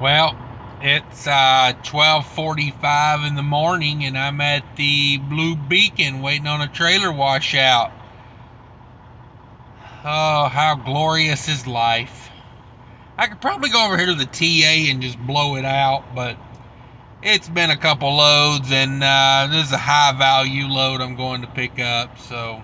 Well, it's 12:45 in the morning, and I'm at the Blue Beacon waiting on a trailer washout. Oh, how glorious is life! I could probably go over here to the TA and just blow it out, but it's been a couple loads, and this is a high value load I'm going to pick up, so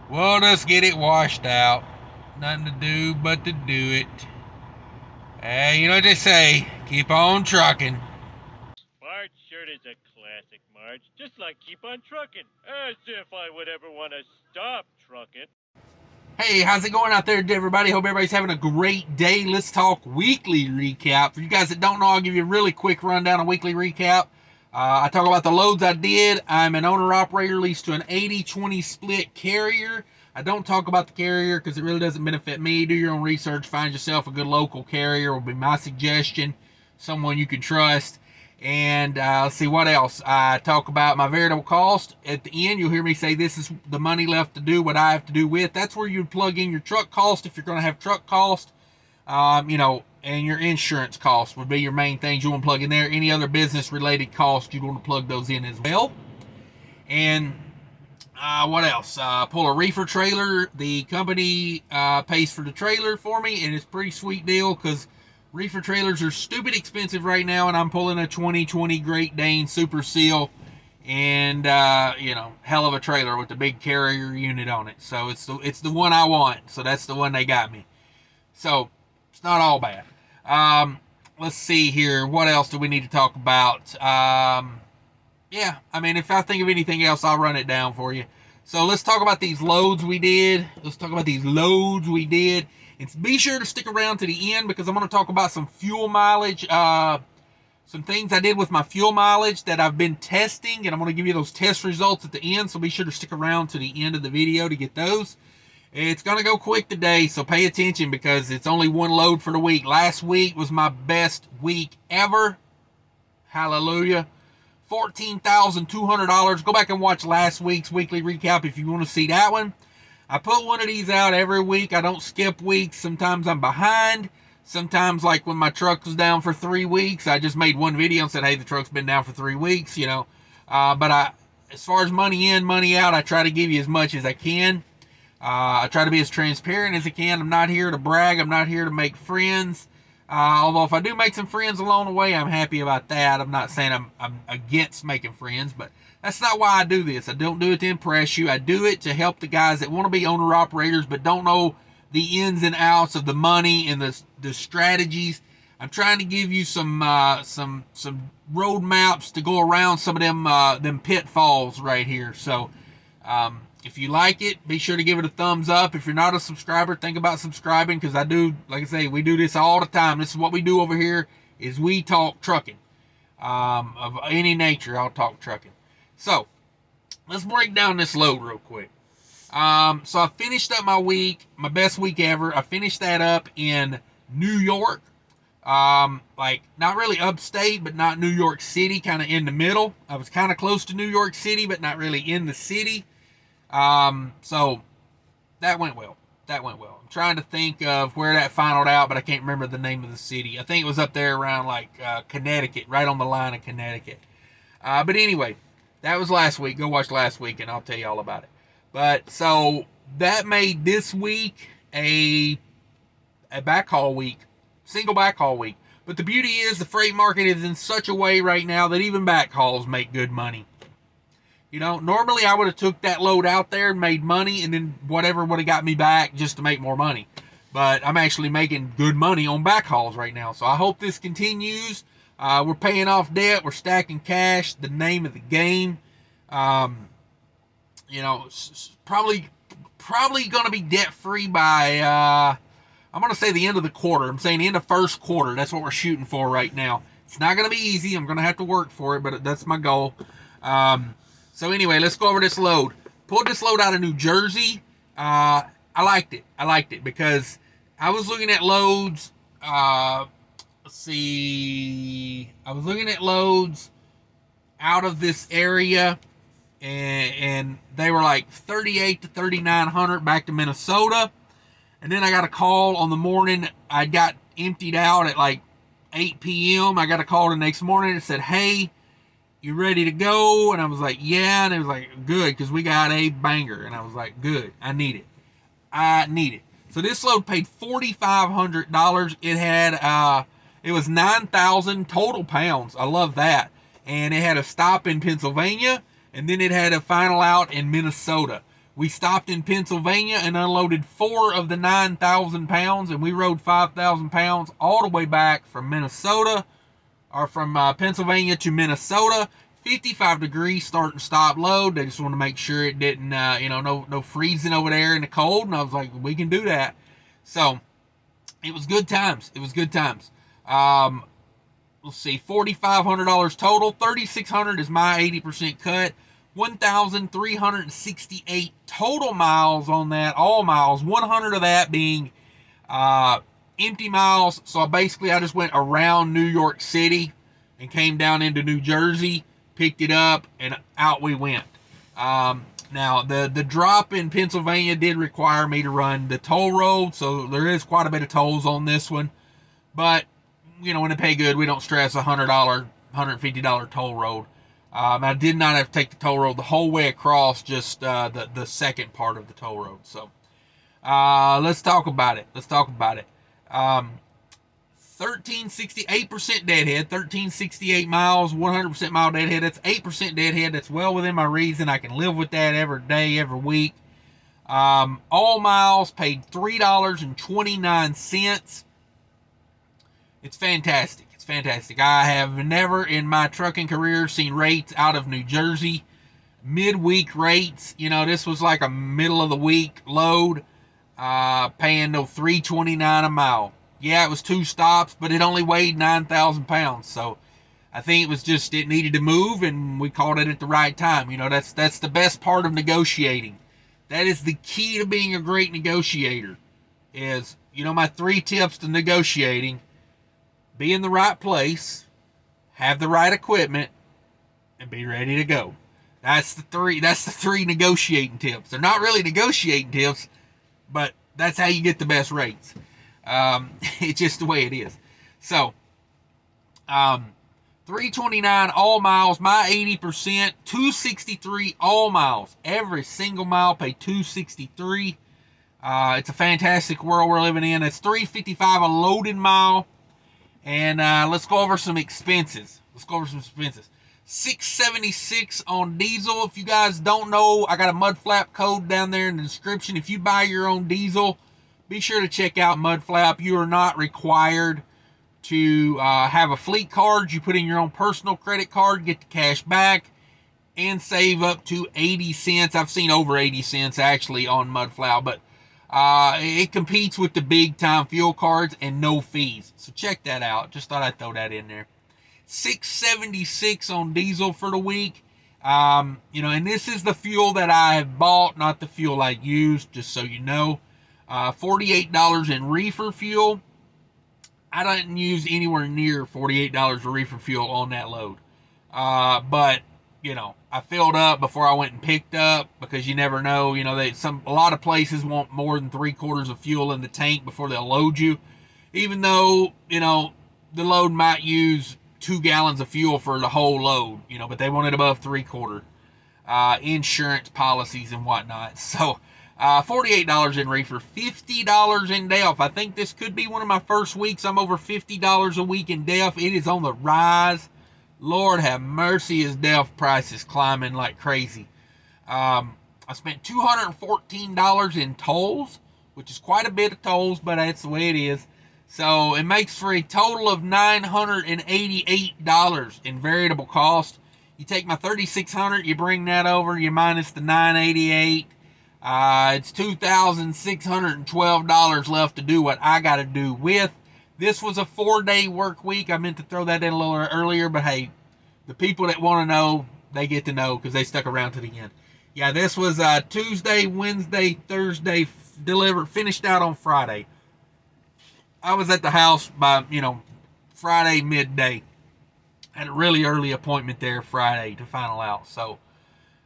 we'll just get it washed out. Nothing to do but to do it. Hey, you know what they say, keep on trucking. Marge shirt is a classic, Marge. Just like keep on trucking. As if I would ever want to stop trucking. Hey, how's it going out there, everybody? Hope everybody's having a great day. Let's talk weekly recap. For you guys that don't know, I'll give you a really quick rundown of weekly recap. I talk about the loads I did. I'm an owner-operator leased to an 80-20 split carrier. I don't talk about the carrier because it really doesn't benefit me. Do your own research. Find yourself a good local carrier will be my suggestion. Someone you can trust. And let's see what else. I talk about my variable cost. At the end, you'll hear me say this is the money left to do what I have to do with. That's where you plug in your truck cost if you're going to have truck cost. And your insurance cost would be your main things you want to plug in there. Any other business related costs, you want to plug those in as well. And what else? Pull a reefer trailer. The company pays for the trailer for me, and it's a pretty sweet deal because reefer trailers are stupid expensive right now, and I'm pulling a 2020 Great Dane Super Seal, and hell of a trailer with the big carrier unit on it. So it's the one I want. So that's the one they got me. So it's not all bad. Let's see here. What else do we need to talk about? If I think of anything else, I'll run it down for you. So let's talk about these loads we did. And be sure to stick around to the end because I'm going to talk about some fuel mileage, some things I did with my fuel mileage that I've been testing, and I'm going to give you those test results at the end, so be sure to stick around to the end of the video to get those. It's going to go quick today, so pay attention because it's only one load for the week. Last week was my best week ever. Hallelujah. $14,200. Go back and watch last week's weekly recap if you want to see that one. I put one of these out every week. I don't skip weeks. Sometimes I'm behind. Sometimes, like when my truck was down for 3 weeks, I just made one video and said, hey, the truck's been down for 3 weeks, as far as money in, money out, I try to give you as much as I can. I try to be as transparent as I can. I'm not here to brag. I'm not here to make friends. Although if I do make some friends along the way, I'm happy about that. I'm not saying I'm against making friends, but that's not why I do this. I don't do it to impress you. I do it to help the guys that want to be owner-operators but don't know the ins and outs of the money and the strategies. I'm trying to give you some road maps to go around some of them pitfalls right here. So if you like it, be sure to give it a thumbs up. If you're not a subscriber, think about subscribing because I do, like I say, we do this all the time. This is what we do over here is we talk trucking. Of any nature, I'll talk trucking. So let's break down this load real quick. So I finished up my week, my best week ever. I finished that up in New York. Not really upstate, but not New York City, kind of in the middle. I was kind of close to New York City, but not really in the city. So that went well. I'm trying to think of where that finaled out, but I can't remember the name of the city. I think it was up there around Connecticut, right on the line of Connecticut. But anyway, that was last week. Go watch last week and I'll tell you all about it. But so that made this week a backhaul week, single backhaul week. But the beauty is the freight market is in such a way right now that even backhauls make good money. Normally I would have took that load out there and made money and then whatever would have got me back just to make more money. But I'm actually making good money on backhauls right now. So I hope this continues. We're paying off debt. We're stacking cash. The name of the game. Probably going to be debt-free by, I'm going to say the end of the quarter. I'm saying the end of first quarter. That's what we're shooting for right now. It's not going to be easy. I'm going to have to work for it, but that's my goal. So anyway, let's go over this load. Pulled this load out of New Jersey. I liked it because I was looking at loads. I was looking at loads out of this area, and they were like 38 to 3,900 back to Minnesota. And then I got a call on the morning. I got emptied out at like 8 p.m. I got a call the next morning that said, hey, you ready to go? And I was like, yeah. And it was like, good, because we got a banger. And I was like, good, I need it. I need it. So this load paid $4,500. It was 9,000 total pounds. I love that. And it had a stop in Pennsylvania, and then it had a final out in Minnesota. We stopped in Pennsylvania and unloaded 4 of the 9,000 pounds, and we rode 5,000 pounds all the way back from Minnesota, or from Pennsylvania to Minnesota. 55 degrees start and stop load. They just want to make sure it didn't, no freezing over there in the cold. And I was like, we can do that. So it was good times. It was good times. Let's see, $4,500 total. $3,600 is my 80% cut. 1,368 total miles on that, all miles. 100 of that being empty miles. So basically, I just went around New York City and came down into New Jersey, picked it up, and out we went. Now, the drop in Pennsylvania did require me to run the toll road, so there is quite a bit of tolls on this one. But, when they pay good, we don't stress a $100, $150 toll road. I did not have to take the toll road the whole way across, just the second part of the toll road. So, let's talk about it. 1368% deadhead, 1368 miles, 100% mile deadhead. That's 8% deadhead. That's well within my reason. I can live with that every day, every week. All miles paid $3.29. It's fantastic. It's fantastic. I have never in my trucking career seen rates out of New Jersey. Midweek rates. This was like a middle of the week load, paying $3.29 a mile. Yeah, it was 2 stops, but it only weighed 9,000 pounds. So I think it was just, it needed to move, and we called it at the right time. That's the best part of negotiating. That is the key to being a great negotiator is, my 3 tips to negotiating: be in the right place, have the right equipment, and be ready to go. That's the 3 negotiating tips. They're not really negotiating tips, but that's how you get the best rates. It's just the way it is. So, $3.29 all miles, my 80%, $2.63 all miles. Every single mile paid $2.63. It's a fantastic world we're living in. It's $3.55 a loaded mile. And let's go over some expenses. $6.76 on diesel. If you guys don't know, I got a Mudflap code down there in the description. If you buy your own diesel, be sure to check out Mudflap. You are not required to have a fleet card. You put in your own personal credit card, get the cash back, and save up to 80 cents. I've seen over 80 cents actually on Mudflap, but it competes with the big time fuel cards and no fees. So check that out. Just thought I'd throw that in there. $6.76 on diesel for the week. And this is the fuel that I have bought, not the fuel I used, just so you know. $48 in reefer fuel. I didn't use anywhere near $48 of reefer fuel on that load. But I filled up before I went and picked up, because you never know. A lot of places want more than 3/4 of fuel in the tank before they'll load you. Even though, the load might use 2 gallons of fuel for the whole load, but they want it above 3/4. Insurance policies and whatnot. So, $48 in reefer, $50 in DEF. I think this could be one of my first weeks I'm over $50 a week in DEF. It is on the rise. Lord have mercy, is DEF prices climbing like crazy. I spent $214 in tolls, which is quite a bit of tolls, but that's the way it is. So it makes for a total of $988 in variable cost. You take my $3,600, you bring that over, you minus the $988. It's $2,612 left to do what I got to do with. This was a 4-day work week. I meant to throw that in a little earlier, but hey, the people that want to know, they get to know because they stuck around to the end. Yeah, this was Tuesday, Wednesday, Thursday, finished out on Friday. I was at the house by, Friday midday. Had a really early appointment there Friday to final out. So,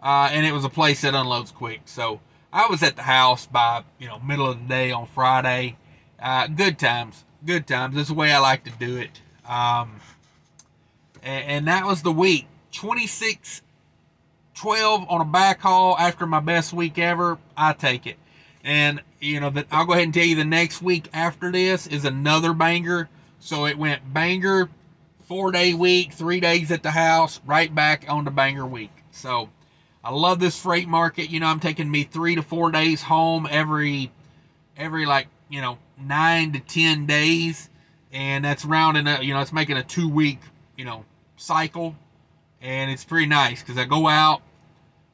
and it was a place that unloads quick. So, I was at the house by, middle of the day on Friday. Good times. That's the way I like to do it. And that was the week. 26-12 on a backhaul after my best week ever. I take it. And, I'll go ahead and tell you the next week after this is another banger. So it went banger, 4-day week, 3 days at the house, right back on the banger week. So I love this freight market. I'm taking me 3 to 4 days home every 9 to 10 days. And that's rounding up, it's making a 2-week, cycle. And it's pretty nice because I go out,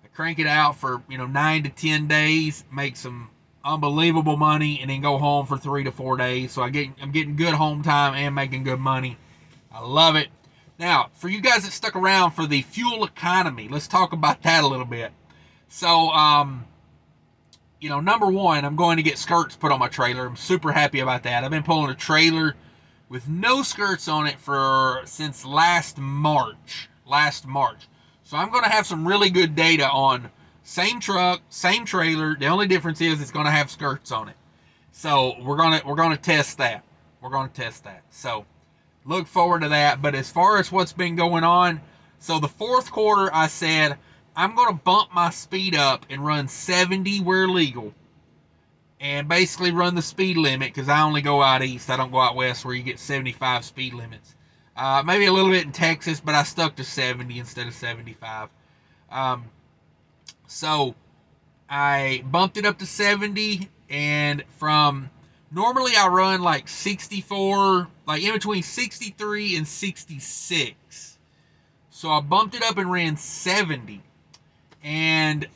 I crank it out for, 9 to 10 days, make some unbelievable money, and then go home for 3 to 4 days. So I'm getting good home time and making good money. I love it. Now, for you guys that stuck around for the fuel economy, let's talk about that a little bit. So, number one, I'm going to get skirts put on my trailer. I'm super happy about that. I've been pulling a trailer with no skirts on it since last March. So I'm going to have some really good data on same truck, same trailer. The only difference is it's going to have skirts on it. So we're going to test that. So look forward to that. But as far as what's been going on, so the fourth quarter, I said I'm going to bump my speed up and run 70 where legal, and basically run the speed limit because I only go out east. I don't go out west where you get 75 speed limits. Maybe a little bit in Texas, but I stuck to 70 instead of 75. So I bumped it up to 70, and from normally I run like 64, like in between 63 and 66. So I bumped it up and ran 70. And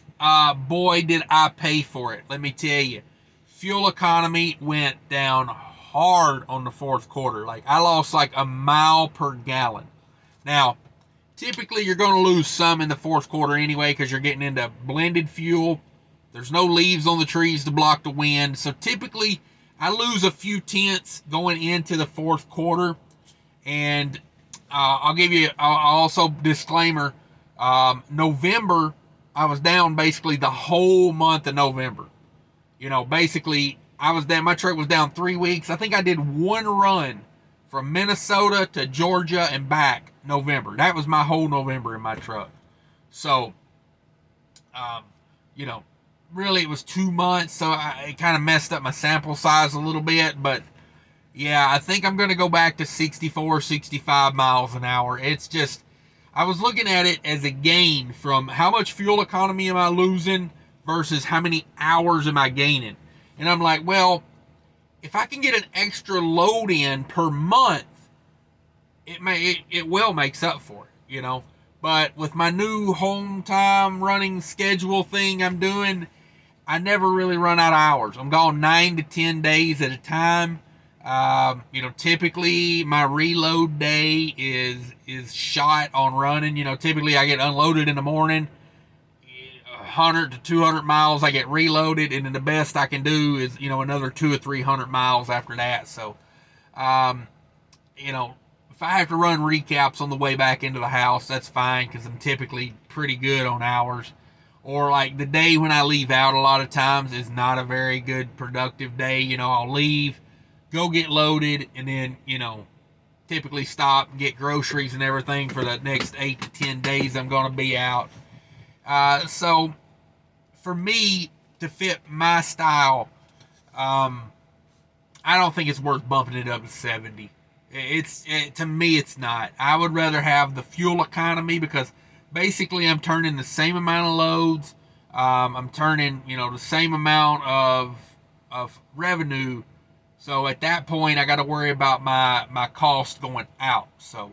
boy, did I pay for it. Let me tell you. Fuel economy went down hard on the fourth quarter. Like, I lost like a mile per gallon. Now, typically you're going to lose some in the fourth quarter anyway because you're getting into blended fuel. There's no leaves on the trees to block the wind. So typically I lose a few tenths going into the fourth quarter. And I'll also disclaimer, November, I was down basically the whole month of November. Basically, my truck was down 3 weeks. I think I did one run from Minnesota to Georgia and back November. That was my whole November in my truck. So, really it was 2 months, so it kind of messed up my sample size a little bit. But, yeah, I think I'm going to go back to 64, 65 miles an hour. It's just, I was looking at it as a gain from how much fuel economy am I losing versus how many hours am I gaining. And I'm like, well, if I can get an extra load in per month, it well makes up for it, But with my new home time running schedule thing I'm doing, I never really run out of hours. I'm gone 9 to 10 days at a time. Typically my reload day is shot on running. Typically I get unloaded in the morning, 100 to 200 miles, I get reloaded, and then the best I can do is, another 200 or 300 miles after that. So, if I have to run recaps on the way back into the house, that's fine because I'm typically pretty good on hours. Or like the day when I leave out a lot of times is not a very good productive day. I'll leave, go get loaded, and then, typically stop and get groceries and everything for the next 8 to 10 days I'm going to be out. So for me to fit my style, I don't think it's worth bumping it up to 70. To me, it's not. I would rather have the fuel economy because basically I'm turning the same amount of loads. I'm turning, the same amount of revenue. So at that point, I got to worry about my cost going out. So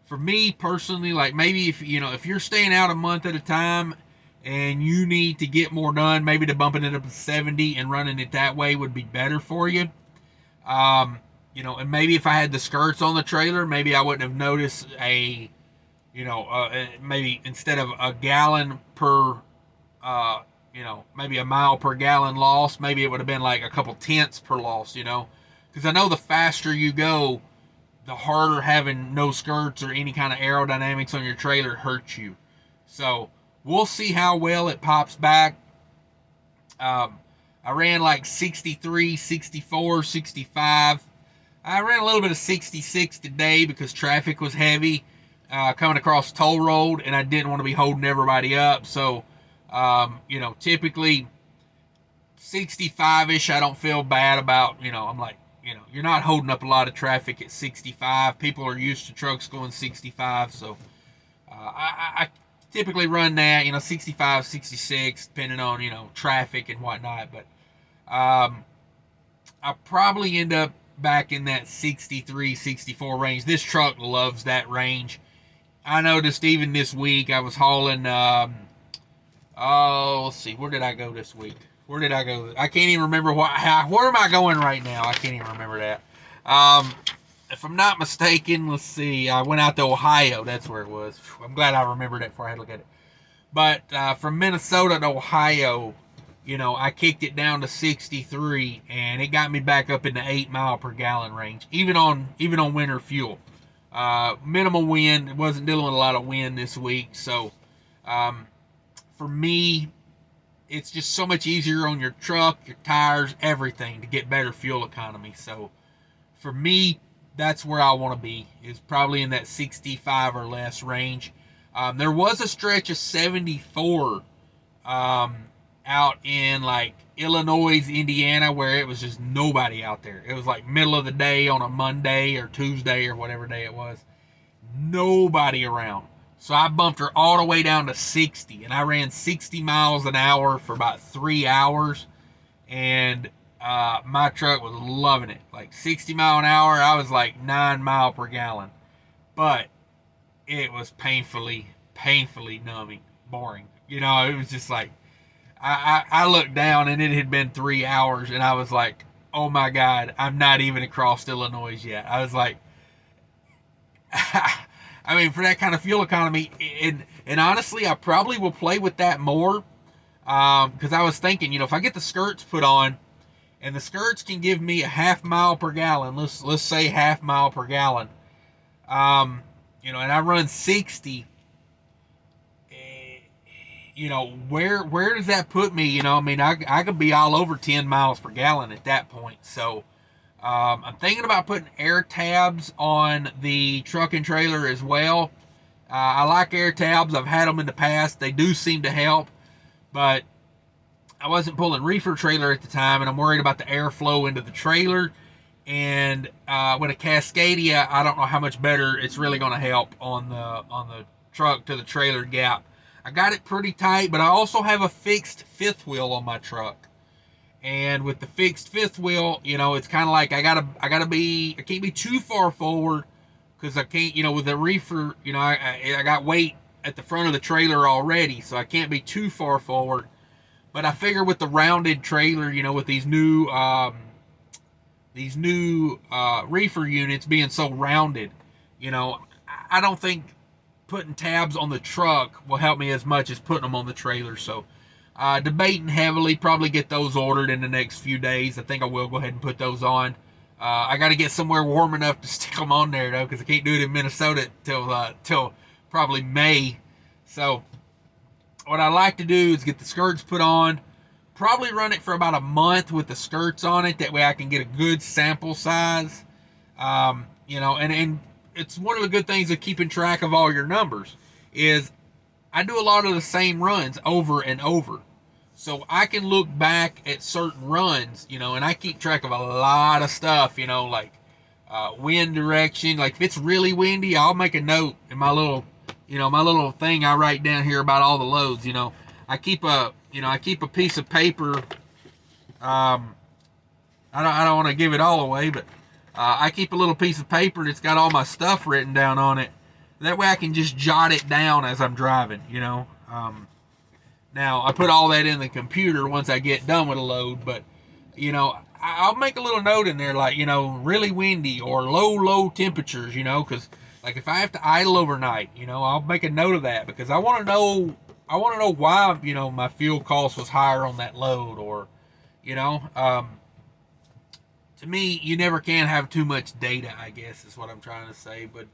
for me personally, like maybe if you're staying out a month at a time and you need to get more done, maybe to bumping it up to 70 and running it that way would be better for you. And maybe if I had the skirts on the trailer, maybe I wouldn't have noticed maybe instead of a gallon per, maybe a mile per gallon loss, maybe it would have been like a couple tenths per loss, because I know the faster you go, the harder having no skirts or any kind of aerodynamics on your trailer hurts you. So we'll see how well it pops back. I ran like 63, 64, 65 I ran a little bit of 66 today because traffic was heavy coming across toll road, and I didn't want to be holding everybody up. So, typically 65-ish, I don't feel bad about. I'm like, you're not holding up a lot of traffic at 65. People are used to trucks going 65, so I typically run that, 65, 66, depending on, traffic and whatnot. But I'll probably end up back in that 63, 64 range. This truck loves that range. I noticed even this week I was hauling, let's see, where did I go this week? Where did I go? I can't even remember where am I going right now? I can't even remember that. If I'm not mistaken, let's see, I went out to Ohio. That's where it was. I'm glad I remembered that before I had to look at it. But from Minnesota to Ohio, I kicked it down to 63, and it got me back up in the 8 mile per gallon range, even on winter fuel. Minimal wind. It wasn't dealing with a lot of wind this week, so for me, it's just so much easier on your truck, your tires, everything to get better fuel economy. So for me, that's where I want to be, is probably in that 65 or less range. There was a stretch of 74 out in like Illinois, Indiana, where it was just nobody out there. It was like middle of the day on a Monday or Tuesday or whatever day it was. Nobody around. So I bumped her all the way down to 60, and I ran 60 miles an hour for about 3 hours, and my truck was loving it. Like 60 mile an hour, I was like 9 mile per gallon. But it was painfully numbing, boring. It was just like, I looked down and it had been 3 hours, and I was like, oh my God, I'm not even across Illinois yet. I was like, I mean, for that kind of fuel economy, and honestly, I probably will play with that more, because I was thinking, if I get the skirts put on, and the skirts can give me a half mile per gallon, let's say half mile per gallon, and I run 60, where does that put me? I mean, I could be all over 10 miles per gallon at that point. So I'm thinking about putting air tabs on the truck and trailer as well. I like air tabs. I've had them in the past. They do seem to help, but I wasn't pulling reefer trailer at the time, and I'm worried about the airflow into the trailer. And with a Cascadia, I don't know how much better it's really going to help on the truck to the trailer gap. I got it pretty tight, but I also have a fixed fifth wheel on my truck. And with the fixed fifth wheel, it's kind of like I can't be too far forward, because I can't, with the reefer, I got weight at the front of the trailer already, so I can't be too far forward. But I figure with the rounded trailer, with these new reefer units being so rounded, I don't think putting tabs on the truck will help me as much as putting them on the trailer. So debating heavily, probably get those ordered in the next few days. I think I will go ahead and put those on. I got to get somewhere warm enough to stick them on there, though, because I can't do it in Minnesota till probably May. So what I like to do is get the skirts put on, probably run it for about a month with the skirts on it. That way I can get a good sample size. And it's one of the good things of keeping track of all your numbers is I do a lot of the same runs over and over. So I can look back at certain runs, and I keep track of a lot of stuff, like wind direction. Like if it's really windy, I'll make a note in my little thing I write down here about all the loads. I keep a piece of paper. I don't want to give it all away, but I keep a little piece of paper that's got all my stuff written down on it. That way I can just jot it down as I'm driving, Now, I put all that in the computer once I get done with a load, but, I'll make a little note in there like, really windy or low temperatures, because, like, if I have to idle overnight, I'll make a note of that, because I want to know why, my fuel cost was higher on that load, or, to me, you never can have too much data, I guess is what I'm trying to say. But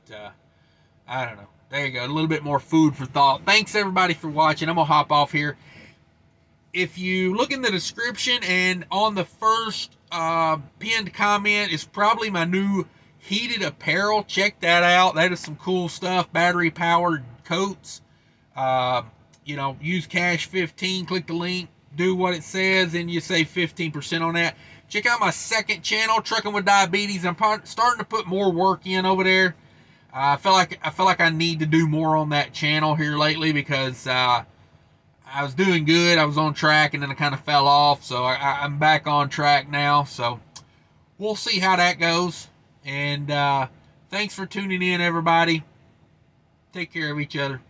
I don't know. There you go. A little bit more food for thought. Thanks, everybody, for watching. I'm going to hop off here. if you look in the description and on the first pinned comment is probably my new heated apparel. Check that out. That is some cool stuff. Battery powered coats. Use cash 15. Click the link. Do what it says, and you save 15% on that. Check out my second channel, Trucking with Diabetes. I'm starting to put more work in over there. I feel like I need to do more on that channel here lately because I was doing good. I was on track, and then I kind of fell off. So I'm back on track now. So we'll see how that goes. And thanks for tuning in, everybody. Take care of each other.